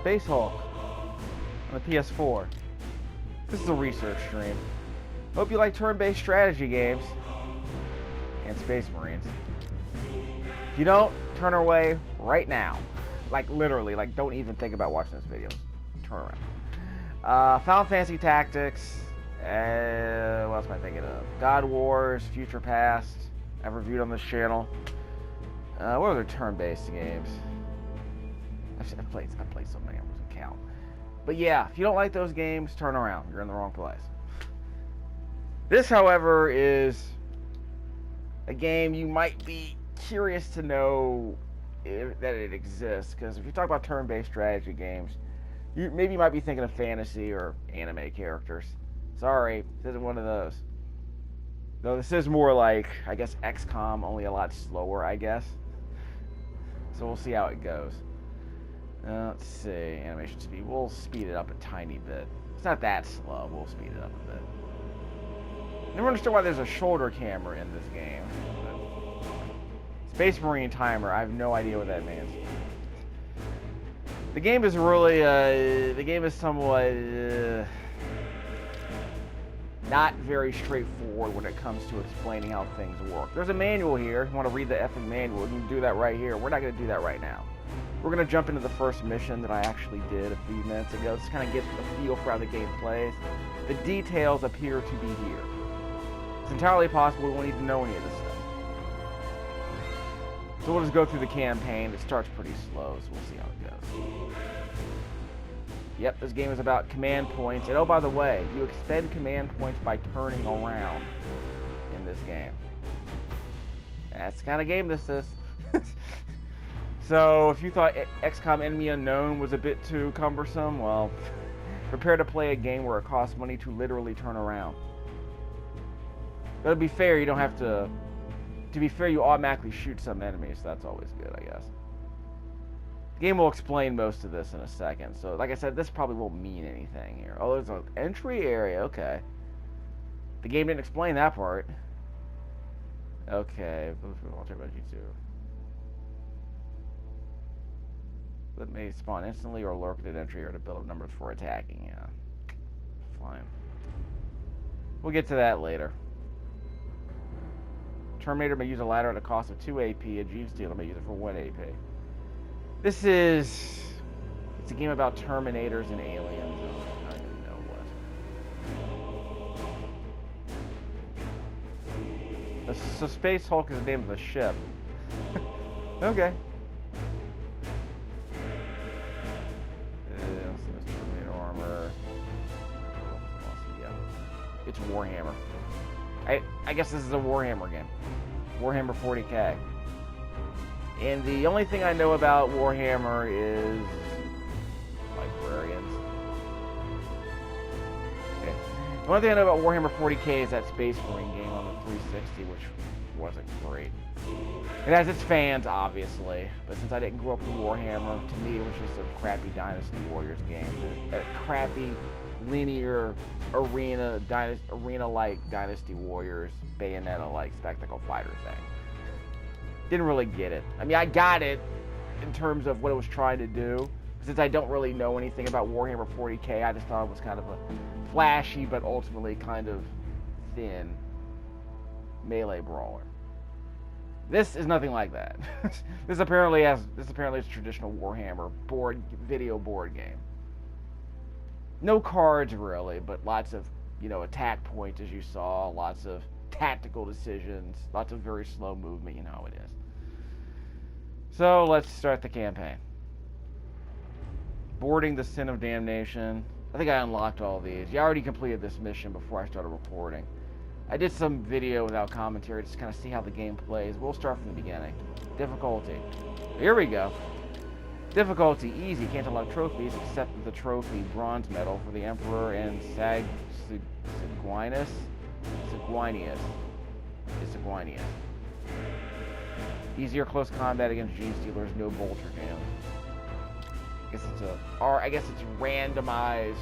Space Hulk on the PS4. This is a research stream. Hope you like turn-based strategy games and Space Marines. If you don't, turn away right now. Like literally, like don't even think about watching this video. Turn around. Final Fantasy Tactics. What else am I thinking of? God Wars, Future Past. I've reviewed on this channel. What other turn-based games? I've played so many, I wasn't count. But yeah, if you don't like those games, turn around. You're in the wrong place. This, however, is a game you might be curious to know that it exists. Because if you talk about turn-based strategy games, you might be thinking of fantasy or anime characters. Sorry, this isn't one of those. Though this is more like, I guess, XCOM, only a lot slower, I guess. So we'll see how it goes. Let's see, animation speed. We'll speed it up a tiny bit. It's not that slow. We'll speed it up a bit. Never understood why there's a shoulder camera in this game. But Space Marine timer. I have no idea what that means. The game is really, the game is somewhat not very straightforward when it comes to explaining how things work. There's a manual here. If you want to read the effing manual, you can do that right here. We're not going to do that right now. We're going to jump into the first mission that I actually did a few minutes ago. Just kind of get a feel for how the game plays. The details appear to be here. It's entirely possible we won't need to know any of this stuff. So we'll just go through the campaign. It starts pretty slow, so we'll see how it goes. Yep, this game is about command points. And oh, by the way, you expend command points by turning around in this game. That's the kind of game this is. So, if you thought XCOM Enemy Unknown was a bit too cumbersome, well, prepare to play a game where it costs money to literally turn around. But to be fair, you don't have to... To be fair, you automatically shoot some enemies, so that's always good, I guess. The game will explain most of this in a second, so like I said, this probably won't mean anything here. Oh, there's an entry area, okay. The game didn't explain that part. Okay, I'll talk about you too. That may spawn instantly or lurk at entry or to build up numbers for attacking, yeah. Fine. We'll get to that later. Terminator may use a ladder at a cost of 2 AP, a Gene Stealer may use it for 1 AP. This is... It's a game about Terminators and aliens. I don't even know what. So Space Hulk is the name of the ship. Okay. Terminator armor. Yeah. It's Warhammer. I guess this is a Warhammer game. Warhammer 40K. And the only thing I know about Warhammer is librarians. Okay. The only thing I know about Warhammer 40K is that Space Marine game on the 360, which wasn't great. It has its fans, obviously, but since I didn't grow up with Warhammer, to me it was just a crappy Dynasty Warriors game. A crappy linear arena-like Dynasty Warriors, Bayonetta-like spectacle fighter thing. Didn't really get it. I mean, I got it in terms of what it was trying to do. Since I don't really know anything about Warhammer 40K, I just thought it was kind of a flashy, but ultimately kind of thin melee brawler. This is nothing like that. This apparently is a traditional Warhammer video board game. No cards really, but lots of, attack points as you saw, lots of tactical decisions, lots of very slow movement, you know how it is. So let's start the campaign. Boarding the Sin of Damnation. I think I unlocked all these. You already completed this mission before I started recording. I did some video without commentary just to kind of see how the game plays. We'll start from the beginning. Difficulty. Here we go. Difficulty, easy. Can't unlock trophies except the trophy bronze medal for the Emperor and Seguinius. Easier close combat against Gene Stealers, no bolter jam. I guess it's randomized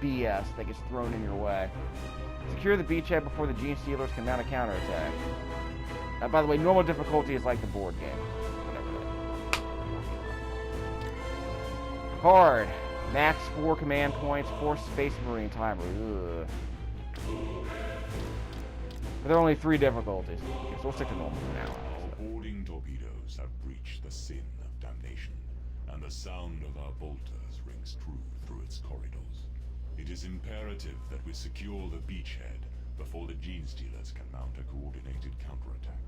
BS that gets thrown in your way. Secure the beachhead before the Gene Stealers can mount a counterattack. By the way, normal difficulty is like the board game. Whatever Hard. Max 4 command points, 4 Space Marine timer. Ugh. But there are only 3 difficulties. Okay, so we'll stick to normal for now. Our boarding torpedoes have breached the sin of damnation, and the sound of our bolters rings true through its corridors. It is imperative that we secure the beachhead before the Gene Stealers can mount a coordinated counterattack.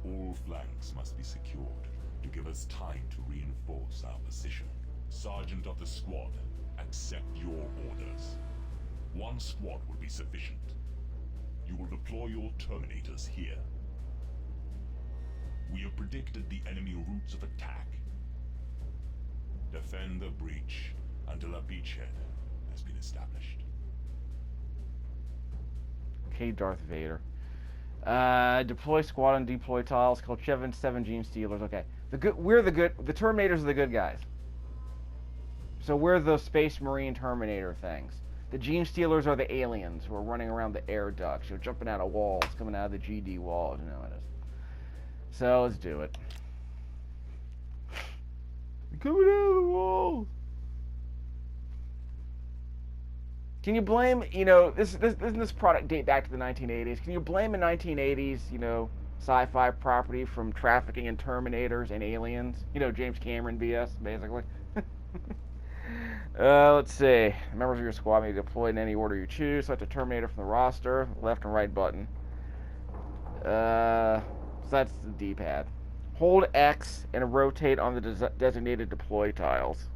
All flanks must be secured to give us time to reinforce our position. Sergeant of the squad, accept your orders. 1 squad will be sufficient. You will deploy your Terminators here. We have predicted the enemy routes of attack. Defend the breach until a beachhead has been established. Okay, Darth Vader. Deploy squad and deploy tiles. Kill 7 Gene Stealers. Okay, the Terminators are the good guys. So we're the Space Marine Terminator things. The Gene Stealers are the aliens who are running around the air ducts. You're jumping out of walls, coming out of the GD walls. You know what it is. So let's do it. You're coming out of the walls. Can you blame, doesn't this product date back to the 1980s? Can you blame a 1980s, sci-fi property from trafficking in Terminators and aliens? James Cameron BS, basically. Let's see. Members of your squad may be deployed in any order you choose. Select a Terminator from the roster. Left and right button. So that's the D-pad. Hold X and rotate on the designated deploy tiles.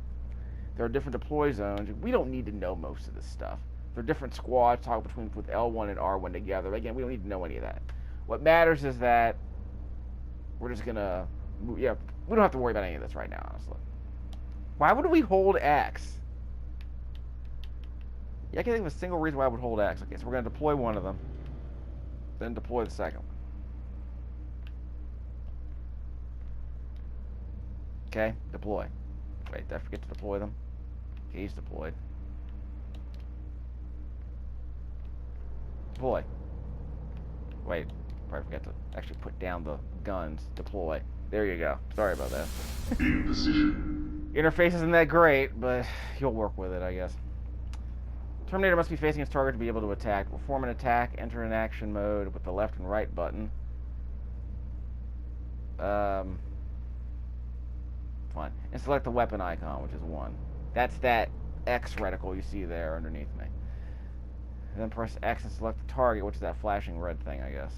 There are different deploy zones. We don't need to know most of this stuff. There are different squads talk with L1 and R1 together. Again, we don't need to know any of that. What matters is that we're just gonna move. Yeah, we don't have to worry about any of this right now, honestly. Why would we hold X? Yeah, I can't think of a single reason why I would hold X. Okay, so we're gonna deploy one of them, then deploy the second one. Okay, deploy. Wait, did I forget to deploy them? Okay, he's deployed. Deploy. Wait, probably forgot to actually put down the guns. Deploy. There you go. Sorry about that. In position. Interface isn't that great, but you'll work with it, I guess. Terminator must be facing its target to be able to attack. Perform an attack, enter in action mode with the left and right button. Fine. And select the weapon icon, which is 1. That's that X reticle you see there underneath me. And then press X and select the target, which is that flashing red thing, I guess.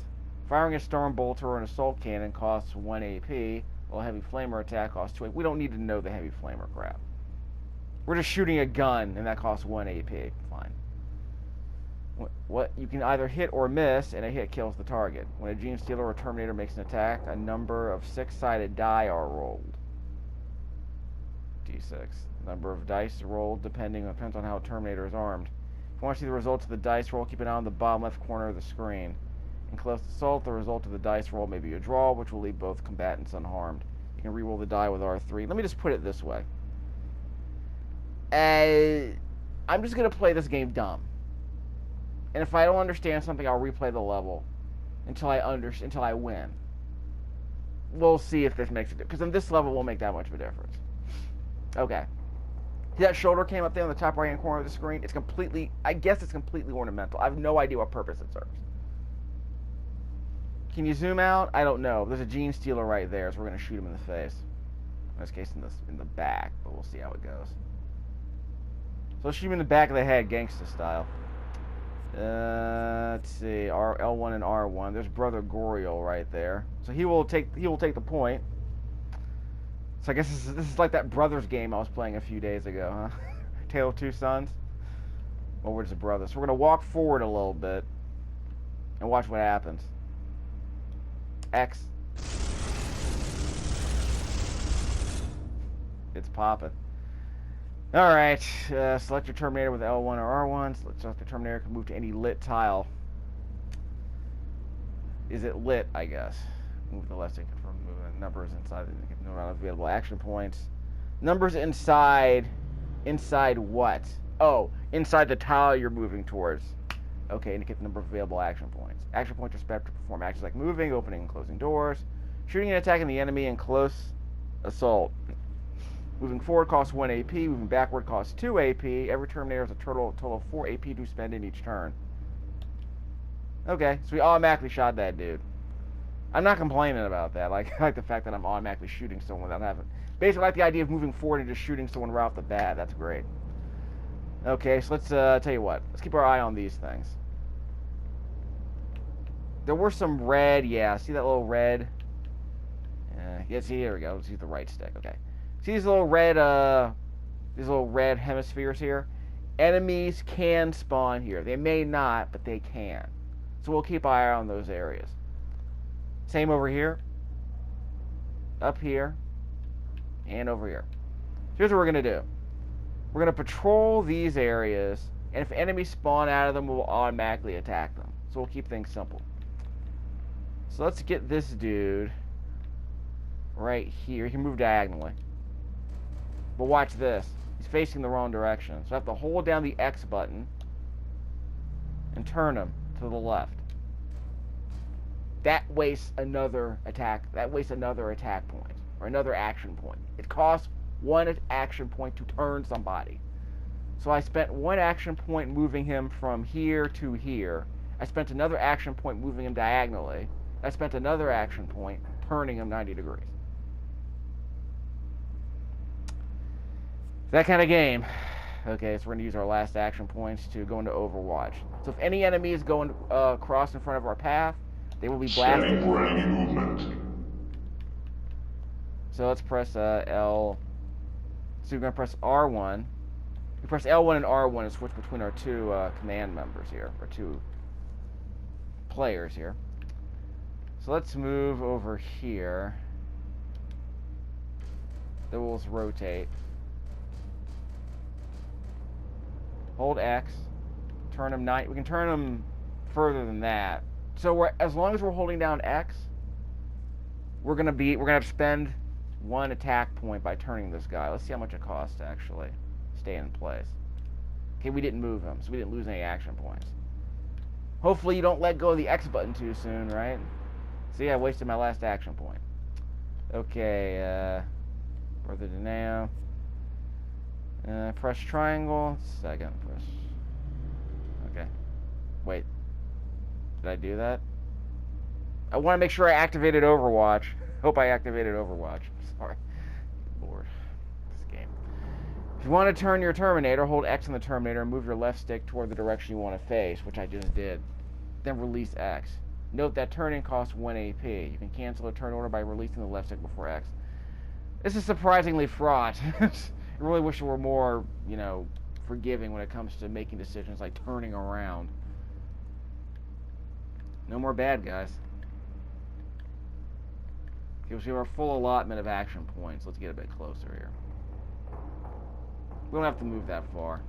Firing a storm bolter or an assault cannon costs 1 AP, while a heavy flamer attack costs 2 AP. We don't need to know the heavy flamer crap. We're just shooting a gun, and that costs 1 AP. Fine. What you can either hit or miss, and a hit kills the target. When a Gene Stealer or Terminator makes an attack, a number of 6-sided die are rolled. D6. Number of dice rolled depends on how a Terminator is armed. If you want to see the results of the dice roll, keep an eye on the bottom left corner of the screen. In close assault, the result of the dice roll may be a draw, which will leave both combatants unharmed. You can re-roll the die with R3. Let me just put it this way. I'm just going to play this game dumb. And if I don't understand something, I'll replay the level until I win. We'll see if this makes a difference. Because in this level, won't make that much of a difference. Okay. See that shoulder came up there on the top right-hand corner of the screen? It's completely, I guess it's completely ornamental. I have no idea what purpose it serves. Can you zoom out? I don't know. There's a Gene Stealer right there, so we're going to shoot him in the face. In this case, in the back, but we'll see how it goes. So let's shoot him in the back of the head, gangsta style. Let's see, L1 and R1. There's Brother Goriel right there. So he will take the point. So I guess this is like that Brothers game I was playing a few days ago, huh? Tale of Two Sons. Well, we're just brothers. So we're gonna walk forward a little bit and watch what happens. X. It's popping. Alright, select your Terminator with L1 or R1. Select the Terminator can move to any lit tile. Is it lit, I guess? Move the left stick from numbers inside. No available action points. Numbers inside what? Oh, inside the tile you're moving towards. Okay, indicate the number of available action points. Action points are spent to perform actions like moving, opening, and closing doors, shooting and attacking the enemy in close assault. Moving forward costs 1 AP. Moving backward costs 2 AP. Every Terminator has a total of 4 AP to spend in each turn. Okay, so we automatically shot that dude. I'm not complaining about that. Like, I like the fact that I'm automatically shooting someone without having... Basically, I like the idea of moving forward and just shooting someone right off the bat. That's great. Okay, so let's tell you what. Let's keep our eye on these things. There were some red... Yeah, see that little red... yeah, see, here we go. Let's use the right stick. Okay. See these little red hemispheres here? Enemies can spawn here. They may not, but they can. So we'll keep our eye on those areas. Same over here. Up here. And over here. Here's what we're going to do. We're going to patrol these areas, and if enemies spawn out of them, we'll automatically attack them. So we'll keep things simple. So let's get this dude right here. He can move diagonally. But watch this. He's facing the wrong direction. So I have to hold down the X button and turn him to the left. That wastes another attack. That wastes another attack point. Or another action point. It costs 1 action point to turn somebody. So I spent 1 action point moving him from here to here. I spent another action point moving him diagonally. I spent another action point turning him 90 degrees. That kind of game. Okay, so we're going to use our last action points to go into Overwatch. So if any enemies go across in front of our path, they will be blasted. Scanning for enemy movement. So let's press L. So we're going to press R1. We press L1 and R1 and switch between our two command members here, or two players here. So let's move over here. Then we'll rotate. Hold X. Turn him 90. We can turn him further than that. So as long as we're holding down X, we're gonna have to spend 1 attack point by turning this guy. Let's see how much it costs to actually stay in place. Okay, we didn't move him, so we didn't lose any action points. Hopefully you don't let go of the X button too soon, right? See, I wasted my last action point. Okay, further to now. Press triangle. Second, press. Okay. Wait. Did I do that? I want to make sure I activated Overwatch. Hope I activated Overwatch. Sorry. Lord. This game. If you want to turn your Terminator, hold X on the Terminator and move your left stick toward the direction you want to face, which I just did. Then release X. Note that turning costs 1 AP. You can cancel a turn order by releasing the left stick before X. This is surprisingly fraught. I really wish it were more, forgiving when it comes to making decisions like turning around. No more bad guys. Okay, we'll see our full allotment of action points. Let's get a bit closer here. We don't have to move that far.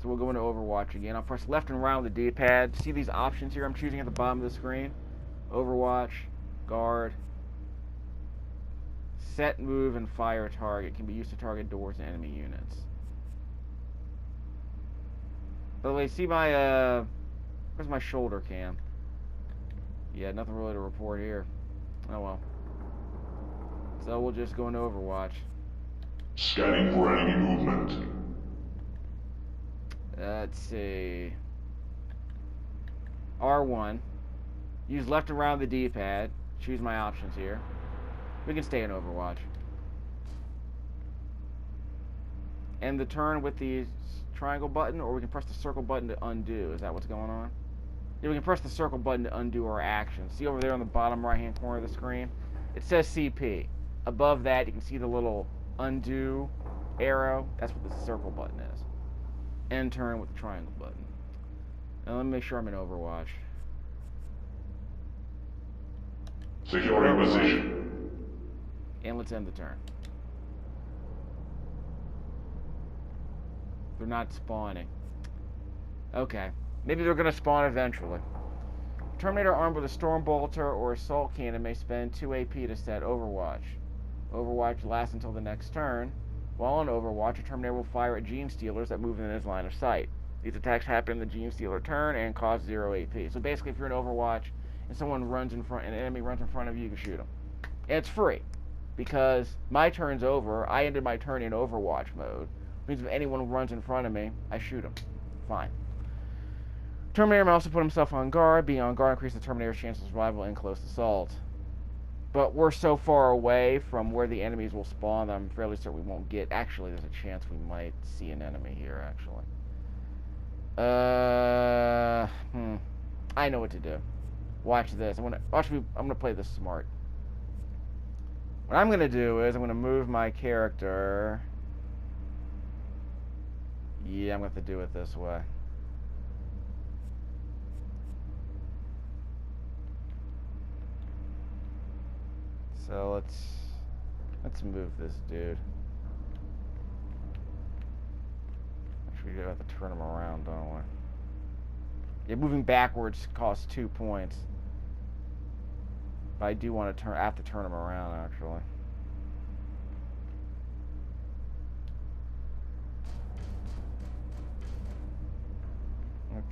So we'll go into Overwatch again. I'll press left and right on the D-pad. See these options here I'm choosing at the bottom of the screen? Overwatch, guard, set, move, and fire target. Can be used to target doors and enemy units. By the way, see my, where's my shoulder cam? Yeah, nothing really to report here. Oh well. So we'll just go into Overwatch. Scanning for enemy movement. Let's see. R1. Use left and right on the D-pad. Choose my options here. We can stay in Overwatch. End the turn with the triangle button, or we can press the circle button to undo. Is that what's going on? Yeah, we can press the circle button to undo our action. See over there on the bottom right-hand corner of the screen? It says CP. Above that, you can see the little undo arrow. That's what the circle button is. End turn with the triangle button. Now let me make sure I'm in Overwatch. Securing position. And let's end the turn. They're not spawning. Okay. Maybe they're going to spawn eventually. Terminator armed with a Storm Bolter or Assault Cannon may spend 2 AP to set Overwatch. Overwatch lasts until the next turn. While on Overwatch, a Terminator will fire at Gene Stealers that move in his line of sight. These attacks happen in the Gene Stealer turn and cost 0 AP. So basically, if you're in Overwatch and someone runs in front, an enemy runs in front of you, you can shoot them. And it's free. because my turn's over. I ended my turn in Overwatch mode. Means if anyone runs in front of me, I shoot them. Fine. Terminator may also put himself on guard. Being on guard increases the Terminator's chance of survival in close assault. But we're so far away from where the enemies will spawn that I'm fairly certain we won't get. Actually, there's a chance we might see an enemy here, actually. I know what to do. Watch this. I'm gonna play this smart. What I'm gonna do is I'm gonna move my character. Yeah, I'm gonna have to do it this way. So let's move this dude. Actually, we have to turn him around, don't we? Yeah, moving backwards costs 2 points. But I do want to have to turn him around, actually.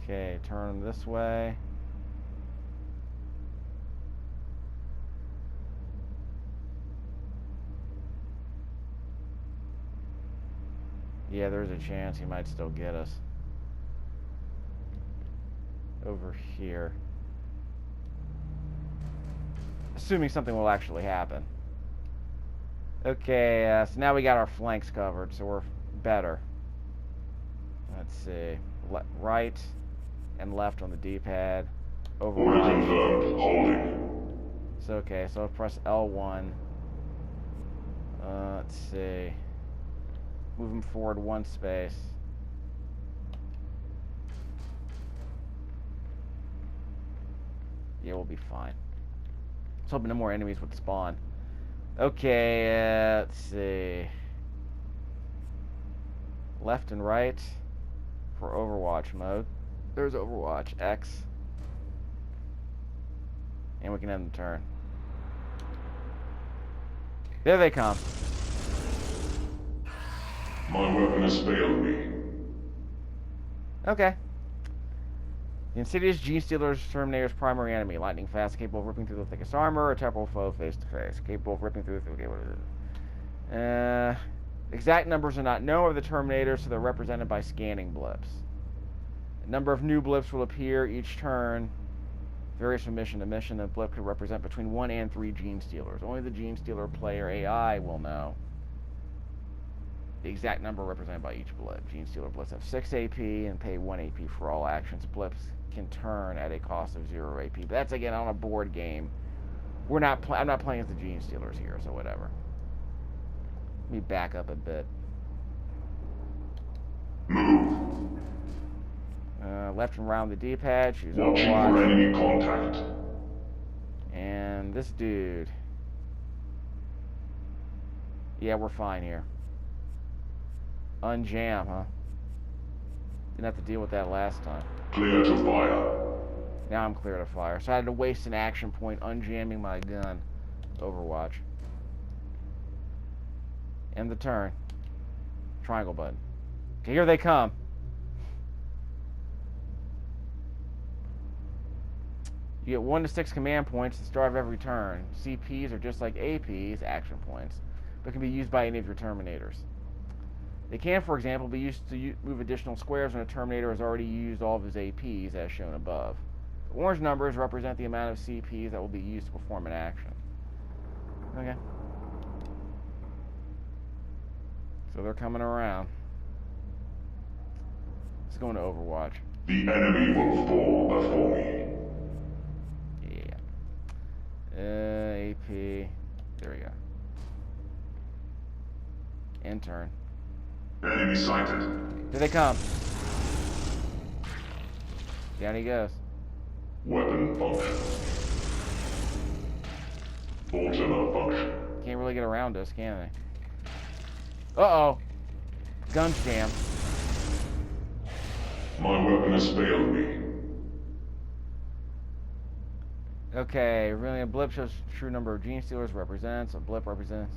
Okay, turn him this way. Yeah, there's a chance he might still get us. Over here. Assuming something will actually happen. Okay, so now we got our flanks covered, so we're better. Let's see. Right and left on the D-pad. Order confirmed. Holding. It's okay, so I'll press L1. Let's see. Move him forward 1 space. Yeah, we'll be fine. Let's hope no more enemies would spawn. Okay, let's see. Left and right for Overwatch mode. There's Overwatch X. And we can end the turn. There they come. My weapon has failed me. Okay. The insidious Gene Stealer is Terminator's primary enemy. Lightning fast, capable of ripping through the thickest armor, a temporal foe face to face. Capable of ripping through the... Okay, what is it? Exact numbers are not known of the Terminators, so they're represented by scanning blips. A number of new blips will appear each turn. Varies from mission to mission. A blip could represent between 1 and 3 Gene Stealers. Only the Gene Stealer player AI will know the exact number represented by each blip. Gene Stealer blips have 6 AP and pay 1 AP for all actions. Blips can turn at a cost of 0 AP. But that's again on a board game. I'm not playing as the Gene Stealers here, so whatever. Let me back up a bit. Move. Left and round the D-pad. Choose Watching Overwatch. for enemy contact. And this dude. Yeah, we're fine here. Unjam, huh? Didn't have to deal with that last time. Clear to fire. Now I'm clear to fire. So I had to waste an action point unjamming my gun. Overwatch. End the turn. Triangle button. Okay, here they come. You get 1 to 6 command points at the start of every turn. CPs are just like APs, action points, but can be used by any of your Terminators. They can, for example, be used to move additional squares when a Terminator has already used all of his APs, as shown above. The orange numbers represent the amount of CPs that will be used to perform an action. Okay. So they're coming around. Let's go into Overwatch. The enemy will fall before me. Yeah. AP. There we go. End turn. Enemy sighted. Here they come. Down he goes. Weapon function. Bolter malfunction. Can't really get around us, can they? Uh-oh. Gun jam. My weapon has failed me. Okay, revealing a blip shows true number of Gene Stealers represents. A blip represents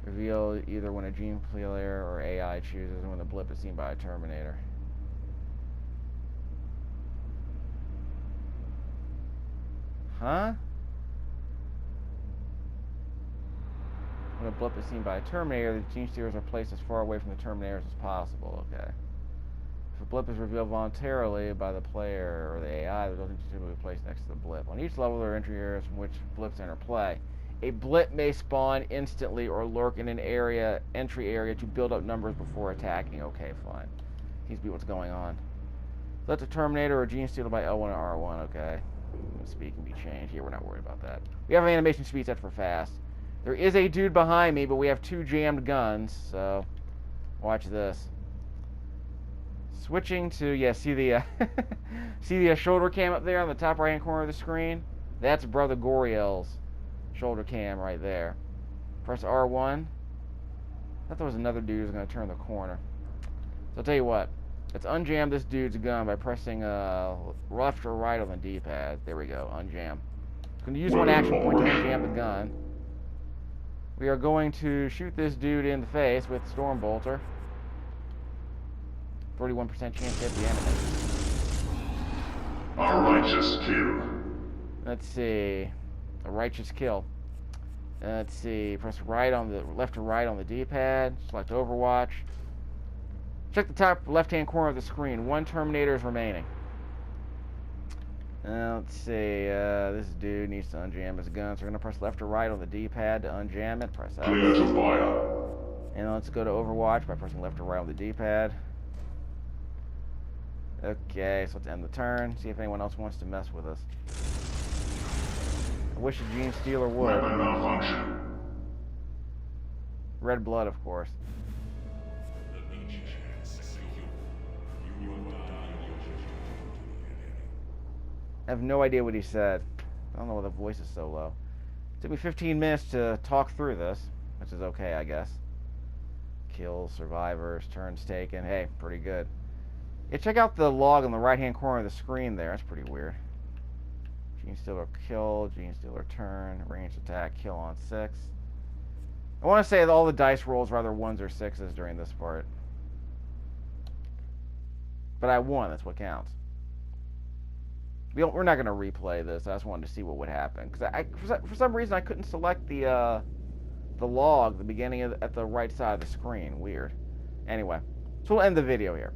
reveal either when a Gene player or AI chooses and when the blip is seen by a Terminator. Huh? When a blip is seen by a Terminator, the Gene Stealers are placed as far away from the Terminators as possible. Okay. If a blip is revealed voluntarily by the player or the AI, the resulting Gene Stealer will be placed next to the blip. On each level, there are entry areas from which blips enter play. A blip may spawn instantly or lurk in an entry area to build up numbers before attacking. Okay, fine. Seems to be what's going on. Select a Terminator or Gene Stealer by L1 and R1. Okay. Speed can be changed. Here, we're not worried about that. We have an animation speed set for fast. There is a dude behind me, but we have 2 jammed guns, so watch this. Switching to, yeah, see the see the shoulder cam up there on the top right-hand corner of the screen? That's Brother Goriel's shoulder cam right there. Press R1. I thought there was another dude who was going to turn the corner. So I'll tell you what. Let's unjam this dude's gun by pressing left or right on the D-pad. There we go, unjam. I'm going to use one action point to unjam the gun. We are going to shoot this dude in the face with Stormbolter. 41% chance to hit the enemy. A righteous kill. Let's see. A righteous kill. Let's see. Press right on the left or right on the D-pad. Select Overwatch. Check the top left-hand corner of the screen. 1 Terminator is remaining. Let's see. This dude needs to unjam his gun, so we're going to press left or right on the D-pad to unjam it. Press X. Clear to fire. And let's go to Overwatch by pressing left or right on the D-pad. Okay, so let's end the turn. See if anyone else wants to mess with us. I wish a Gene Stealer would. Weapon malfunction. Red blood, of course. I have no idea what he said. I don't know why the voice is so low. It took me 15 minutes to talk through this, which is okay, I guess. Kills, survivors, turns taken. Hey, pretty good. Yeah, check out the log on the right-hand corner of the screen there. That's pretty weird. Gene Stealer kill, Gene Stealer turn, ranged attack, kill on 6. I want to say that all the dice rolls were either 1s or 6s during this part. But I won, that's what counts. We're not going to replay this. I just wanted to see what would happen. Because for some reason I couldn't select the log, the beginning at the right side of the screen. Weird. Anyway, so we'll end the video here.